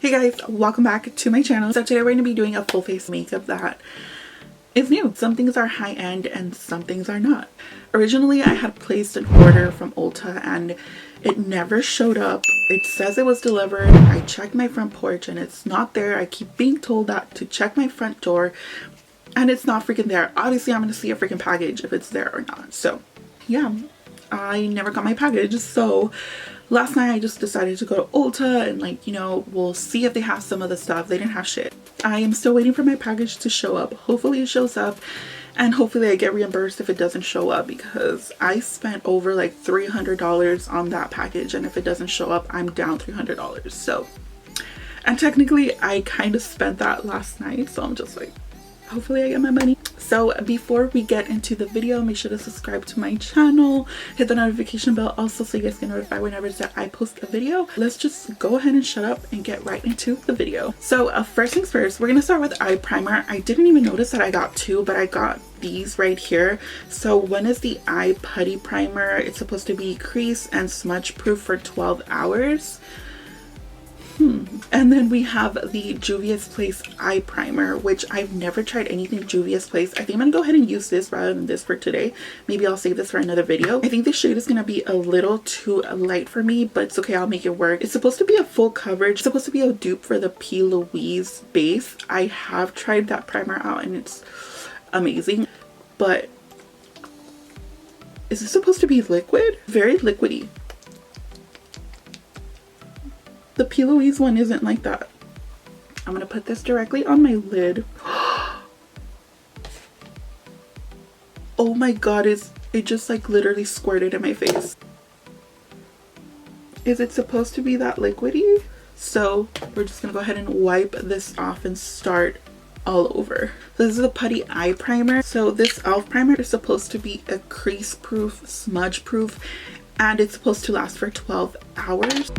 Hey guys, welcome back to my channel. So today we're going to be doing a full face makeup that is new. Some things are high end and some things are not. Originally I had placed an order from Ulta and it never showed up. It says it was delivered. I checked my front porch and it's not there. I keep being told that to check my front door and it's not freaking there. Obviously I'm going to see a freaking package if it's there or not. So yeah, I never got my package. So last night I just decided to go to Ulta and we'll see if they have some of the stuff. They didn't have shit. I am still waiting for my package to show up. Hopefully it shows up and hopefully I get reimbursed if it doesn't show up, because I spent over like $300 on that package, and if it doesn't show up I'm down $300. So, and technically I kind of spent that last night, so I'm just like, hopefully I get my money. So before we get into the video, make sure to subscribe to my channel, hit the notification bell also so you guys get notified whenever I post a video. Let's just go ahead and shut up and get right into the video. So first things first, we're gonna start with eye primer. I didn't even notice that I got two, but I got these right here. So one is the eye putty primer. It's supposed to be crease and smudge proof for 12 hours. And then we have the Juvia's Place eye primer, which I've never tried anything Juvia's Place. I think I'm gonna go ahead and use this rather than this for today. Maybe I'll save this for another video. I think the shade is gonna be a little too light for me, but it's okay, I'll make it work. It's supposed to be a full coverage. It's supposed to be a dupe for the P. Louise base. I have tried that primer out and it's amazing, but is this supposed to be liquid? Very liquidy. The P. Louise one isn't like that. I'm gonna put this directly on my lid. Oh my god, it just like literally squirted in my face. Is it supposed to be that liquidy? So we're just gonna go ahead and wipe this off and start all over. So this is a Putty Eye Primer. So this e.l.f. primer is supposed to be a crease proof, smudge proof, and it's supposed to last for 12 hours.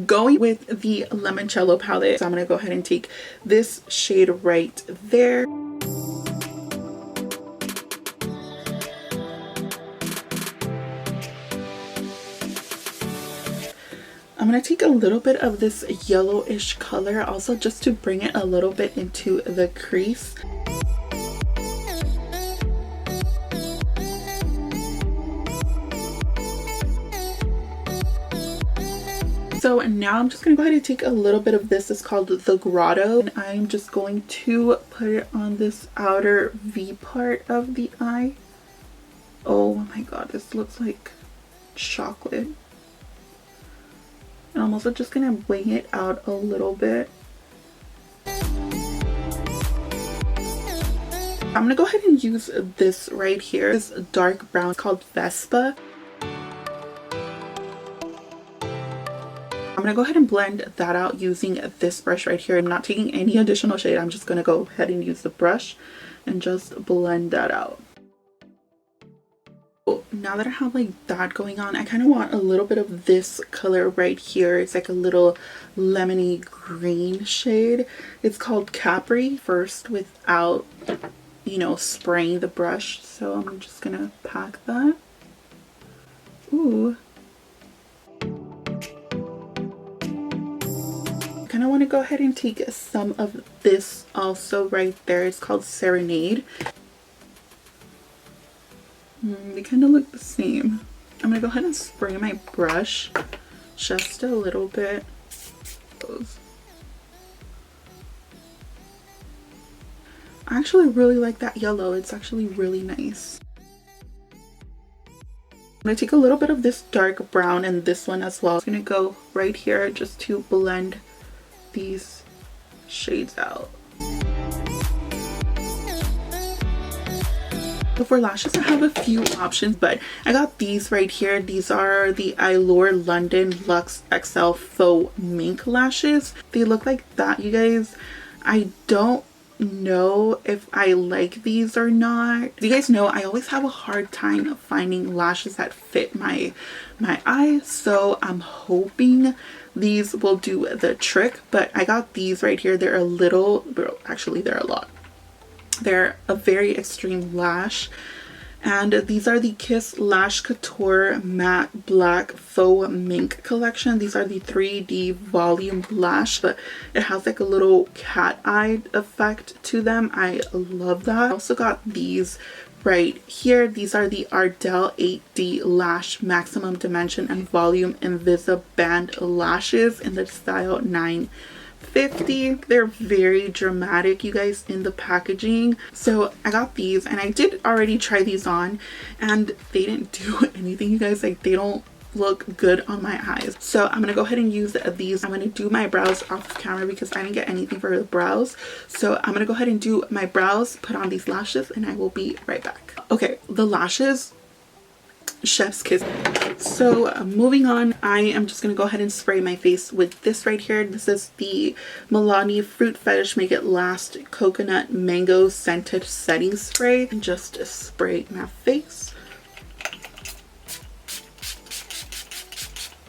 Going with the Limoncello Palette, so I'm going to go ahead and take this shade right there. I'm going to take a little bit of this yellowish color also just to bring it a little bit into the crease. So now I'm just going to go ahead and take a little bit of this. It's called the Grotto. And I'm just going to put it on this outer V part of the eye. Oh my god, this looks like chocolate. And I'm also just going to wing it out a little bit. I'm going to go ahead and use this right here. This dark brown called Vespa. I'm going to go ahead and blend that out using this brush right here. I'm not taking any additional shade. I'm just going to go ahead and use the brush and just blend that out. Now that I have like that going on, I kind of want a little bit of this color right here. It's like a little lemony green shade. It's called Capri. First, without, spraying the brush. So I'm just going to pack that. Ooh. I want to go ahead and take some of this also right there. It's called Serenade. They kind of look the same. I'm going to go ahead and spray my brush just a little bit. I actually really like that yellow. It's actually really nice. I'm going to take a little bit of this dark brown and this one as well. I'm going to go right here just to blend these shades out. So for lashes I have a few options, but I got these right here. These are the Allure London Luxe XL Faux Mink lashes. They look like that, you guys. I don't know if I like these or not. You guys know I always have a hard time finding lashes that fit my eyes, so I'm hoping these will do the trick. But I got these right here. They're a little, actually they're a lot. They're a very extreme lash And these are the Kiss Lash Couture Matte Black Faux Mink collection. These are the 3D volume blush, but it has like a little cat eye effect to them. I love that. I also got these right here. These are the Ardell 8D Lash Maximum Dimension and Volume Invisa Band Lashes in the style 950. They're very dramatic, you guys, in the packaging. So I got these and I did already try these on and they didn't do anything, you guys. Like, they don't look good on my eyes. So I'm gonna go ahead and use these. I'm gonna do my brows off camera because I didn't get anything for the brows. So I'm gonna go ahead and do my brows, put on these lashes, and I will be right back. Okay, the lashes, chef's kiss. So moving on, I am just gonna go ahead and spray my face with this right here. This is the Milani Fruit Fetish Make It Last Coconut Mango Scented Setting Spray, and just spray my face.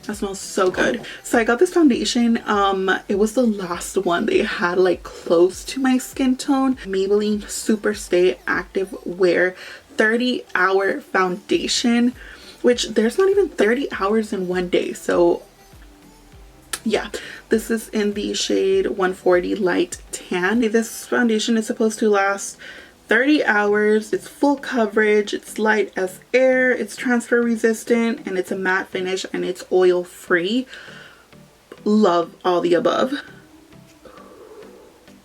That smells so good. So I got this foundation. It was the last one they had like close to my skin tone. Maybelline Super Stay Active Wear 30-hour foundation, which there's not even 30 hours in one day. So yeah, this is in the shade 140 Light Tan. This foundation is supposed to last 30 hours. It's full coverage, it's light as air, it's transfer resistant, and it's a matte finish, and it's oil free. Love all the above.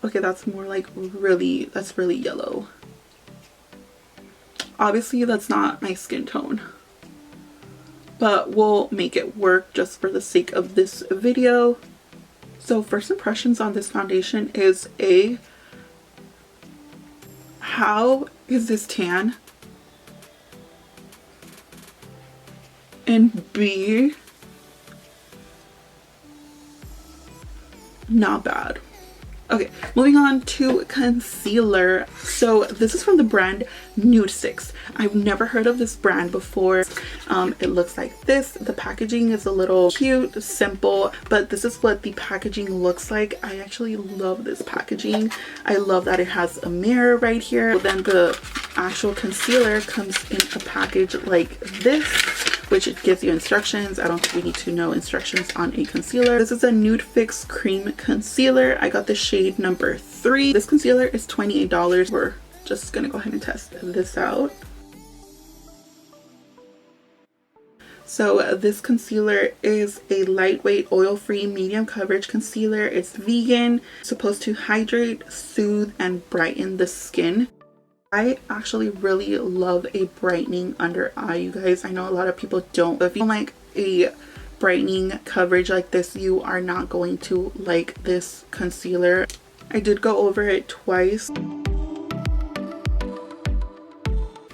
Okay, that's more like that's really yellow. Obviously that's not my skin tone, but we'll make it work just for the sake of this video. So first impressions on this foundation is A, how is this tan? And B, not bad. Okay, moving on to concealer. So this is from the brand Nude 6. I've never heard of this brand before. It looks like this. The packaging is a little cute, simple, but this is what the packaging looks like. I actually love this packaging. I love that it has a mirror right here. Then the actual concealer comes in a package like this, which it gives you instructions. I don't think we need to know instructions on a concealer. This is a Nude Fix Cream Concealer. I got the shade number 3. This concealer is $28. We're just gonna go ahead and test this out. So this concealer is a lightweight, oil-free, medium coverage concealer. It's vegan, supposed to hydrate, soothe, and brighten the skin. I actually really love a brightening under eye, you guys. I know a lot of people don't. If you don't like a brightening coverage like this, you are not going to like this concealer. I did go over it twice.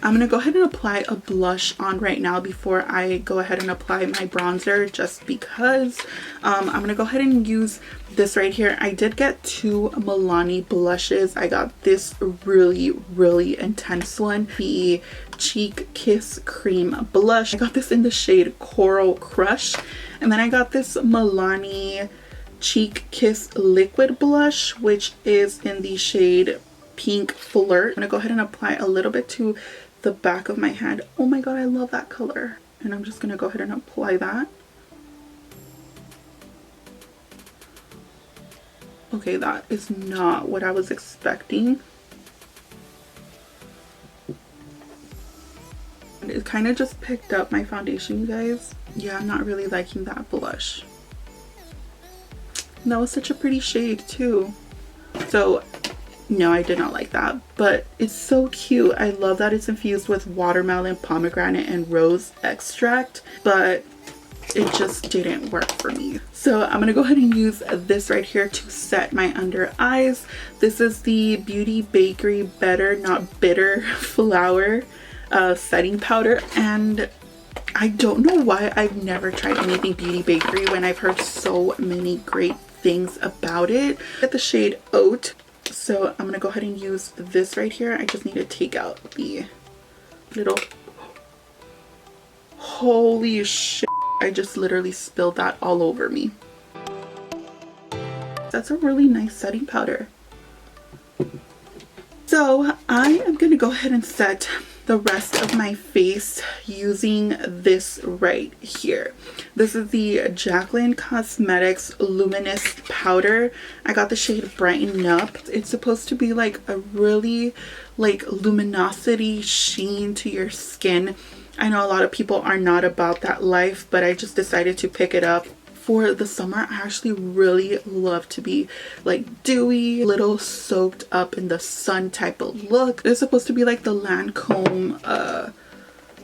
I'm gonna go ahead and apply a blush on right now before I go ahead and apply my bronzer, just because. I'm gonna go ahead and use this right here. I did get 2 Milani blushes. I got this really intense one, the Cheek Kiss Cream Blush. I got this in the shade Coral Crush. And then I got this Milani Cheek Kiss Liquid Blush, which is in the shade Pink Flirt. I'm gonna go ahead and apply a little bit to the back of my hand. Oh my god, I love that color. And I'm just gonna go ahead and apply that. Okay, that is not what I was expecting. And it kind of just picked up my foundation, you guys. Yeah, I'm not really liking that blush. And that was such a pretty shade too. So no, I did not like that, but it's so cute. I love that it's infused with watermelon, pomegranate, and rose extract, but it just didn't work for me. So I'm gonna go ahead and use this right here to set my under eyes. This is the Beauty Bakery Better Not Bitter Flour setting powder, and I don't know why I've never tried anything Beauty Bakery when I've heard so many great things about it. Get the shade Oat. So I'm gonna go ahead and use this right here. I just need to take out the little, holy shit, I just literally spilled that all over me. That's a really nice setting powder. So I am gonna go ahead and set the rest of my face using this right here. This is the Jaclyn Cosmetics Luminous Powder. I got the shade Brighten Up. It's supposed to be like a really like luminosity sheen to your skin. I know a lot of people are not about that life, but I just decided to pick it up. For the summer, I actually really love to be like dewy, little soaked up in the sun type of look. It's supposed to be like the Lancome,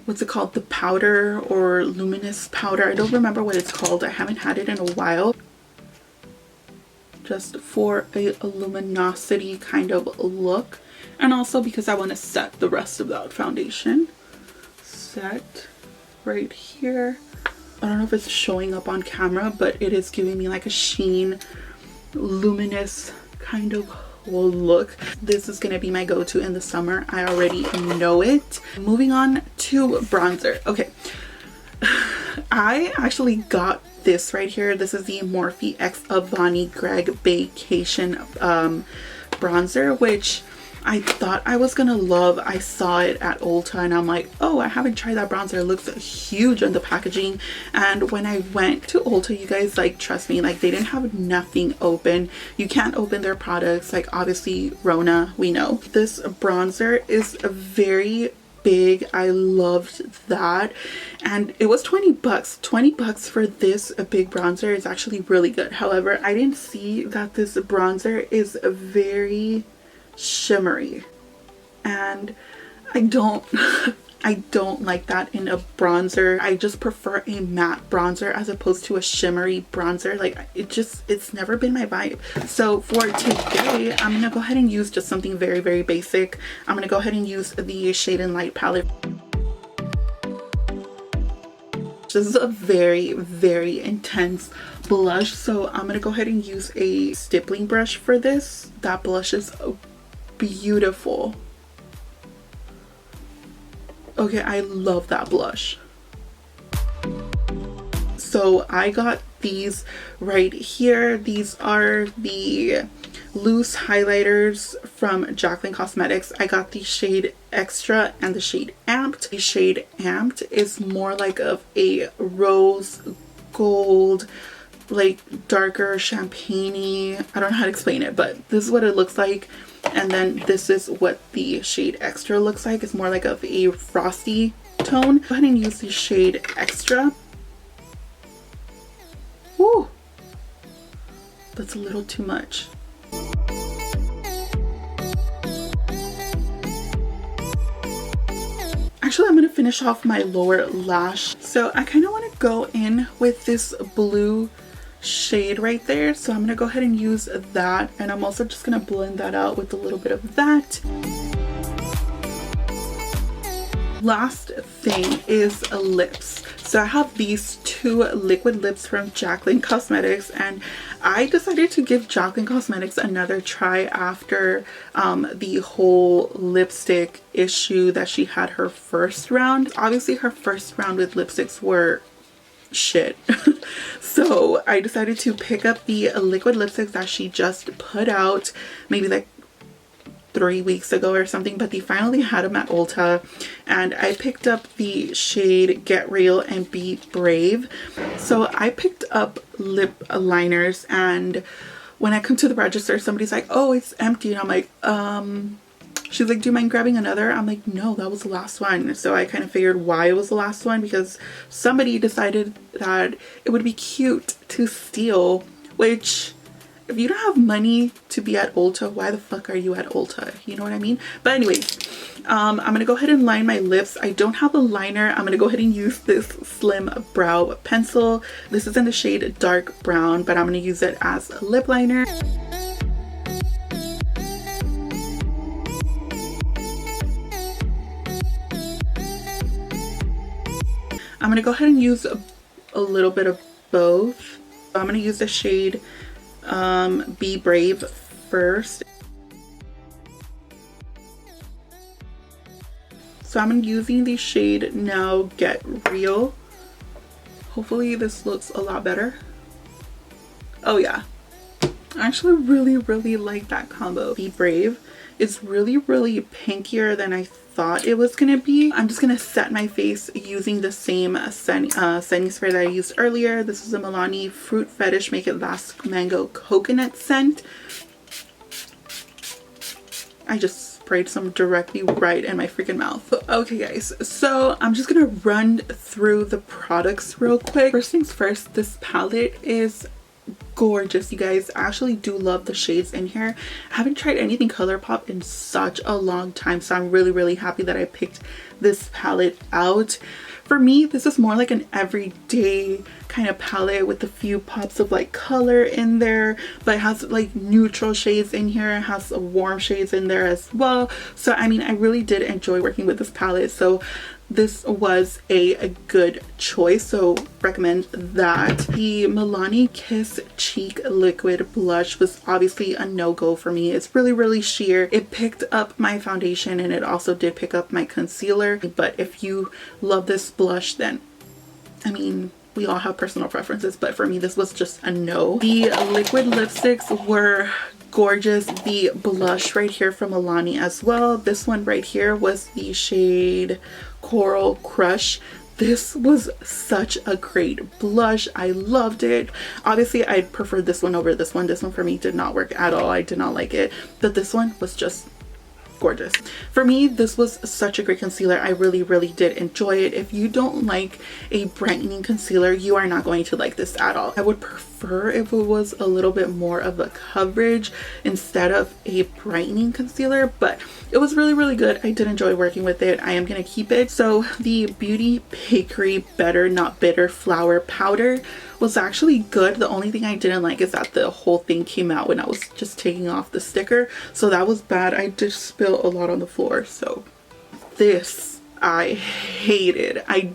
what's it called? The powder or luminous powder. I don't remember what it's called. I haven't had it in a while. Just for a luminosity kind of look. And also because I want to set the rest of that foundation. Set right here. I don't know if it's showing up on camera, but it is giving me like a sheen, luminous kind of look. This is going to be my go-to in the summer. I already know it. Moving on to bronzer. Okay. I actually got this right here. This is the Morphe X Avani Greg Vacation bronzer, which I thought I was gonna love. I saw it at Ulta and I'm like, oh, I haven't tried that bronzer. It looks huge on the packaging. And when I went to Ulta, you guys, like, trust me, like, they didn't have nothing open. You can't open their products, like, obviously Rona, we know. This bronzer is very big. I loved that, and it was 20 bucks. 20 bucks for this big bronzer is actually really good. However, I didn't see that this bronzer is very shimmery, and I don't I don't like that in a bronzer. I just prefer a matte bronzer as opposed to a shimmery bronzer. Like, it's never been my vibe. So for today, I'm gonna go ahead and use just something very, very basic. I'm gonna go ahead and use the Shade and Light palette. This is a very, very intense blush, so I'm gonna go ahead and use a stippling brush for this. That blush is beautiful. Okay, I love that blush. So I got these right here. These are the loose highlighters from Jaclyn Cosmetics. I got the shade Extra and the shade Amped. The shade Amped is more like of a rose gold, like darker champagne-y. I don't know how to explain it, but this is what it looks like. And then this is what the shade Extra looks like. It's more like of a frosty tone. Go ahead and use the shade Extra. Woo! That's a little too much. Actually, I'm going to finish off my lower lash. So I kind of want to go in with this blue shade right there, so I'm gonna go ahead and use that, and I'm also just gonna blend that out with a little bit of that. Last thing is lips. So I have these two liquid lips from Jaclyn Cosmetics, and I decided to give Jaclyn Cosmetics another try after the whole lipstick issue that she had her first round. Obviously her first round with lipsticks were shit. So I decided to pick up the liquid lipsticks that she just put out maybe like 3 weeks ago or something, but they finally had them at Ulta, and I picked up the shade Get Real and Be Brave. So I picked up lip liners, and when I come to the register, somebody's like, oh, it's empty, and I'm like, she's like, do you mind grabbing another? I'm like, no, that was the last one. So I kind of figured why it was the last one, because somebody decided that it would be cute to steal, which, if you don't have money to be at Ulta, why the fuck are you at Ulta? You know what I mean? But anyways, I'm going to go ahead and line my lips. I don't have a liner. I'm going to go ahead and use this Slim Brow Pencil. This is in the shade Dark Brown, but I'm going to use it as a lip liner. I'm going to go ahead and use a little bit of both. I'm going to use the shade Be Brave first. So I'm using the shade Now Get Real. Hopefully this looks a lot better. Oh yeah. I actually really like that combo. Be Brave is really pinkier than I thought it was gonna be. I'm just gonna set my face using the same setting spray that I used earlier. This is a Milani Fruit Fetish Make It Last Mango Coconut Scent. I just sprayed some directly right in my freaking mouth. Okay guys, so I'm just gonna run through the products real quick. First things first, this palette is gorgeous, you guys. I actually do love the shades in here. I haven't tried anything ColourPop in such a long time, so I'm really happy that I picked this palette out. For me, this is more like an everyday kind of palette with a few pops of like color in there, but it has like neutral shades in here. It has warm shades in there as well. So I mean, I really did enjoy working with this palette. So this was a good choice, so recommend that. The Milani Kiss Cheek Liquid Blush was obviously a no-go for me. It's really sheer. It picked up my foundation and it also did pick up my concealer, but if you love this blush, then I mean, we all have personal preferences, but for me this was just a no. The liquid lipsticks were gorgeous. The blush right here from Milani as well. This one right here was the shade Coral Crush. This was such a great blush. I loved it. Obviously I preferred this one over this one. This one for me did not work at all. I did not like it, but this one was just gorgeous. For me, this was such a great concealer. I really did enjoy it. If you don't like a brightening concealer, you are not going to like this at all. I would prefer if it was a little bit more of a coverage instead of a brightening concealer, but it was really good. I did enjoy working with it. I am gonna keep it. So the Beauty Bakery Better Not Bitter Flour Powder was actually good. The only thing I didn't like is that the whole thing came out when I was just taking off the sticker, so that was bad. I did spill a lot on the floor, so this I hated. I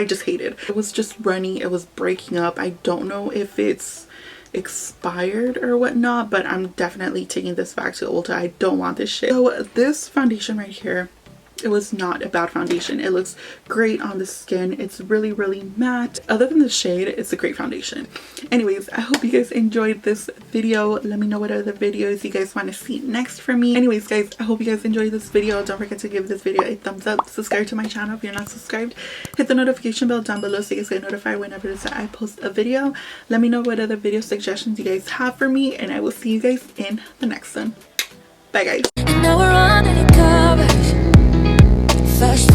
just hated. It was just runny, it was breaking up. I don't know if it's expired or whatnot, but I'm definitely taking this back to Ulta. I don't want this shit. So this foundation right here, it was not a bad foundation. It looks great on the skin. It's really matte. Other than the shade, it's a great foundation. Anyways, I hope you guys enjoyed this video. Let me know what other videos you guys want to see next from me. Anyways guys, I hope you guys enjoyed this video. Don't forget to give this video a thumbs up. Subscribe to my channel if you're not subscribed. Hit the notification bell down below so you guys get notified whenever I post a video. Let me know what other video suggestions you guys have for me, and I will see you guys in the next one. Bye guys. And now we're running coverage. First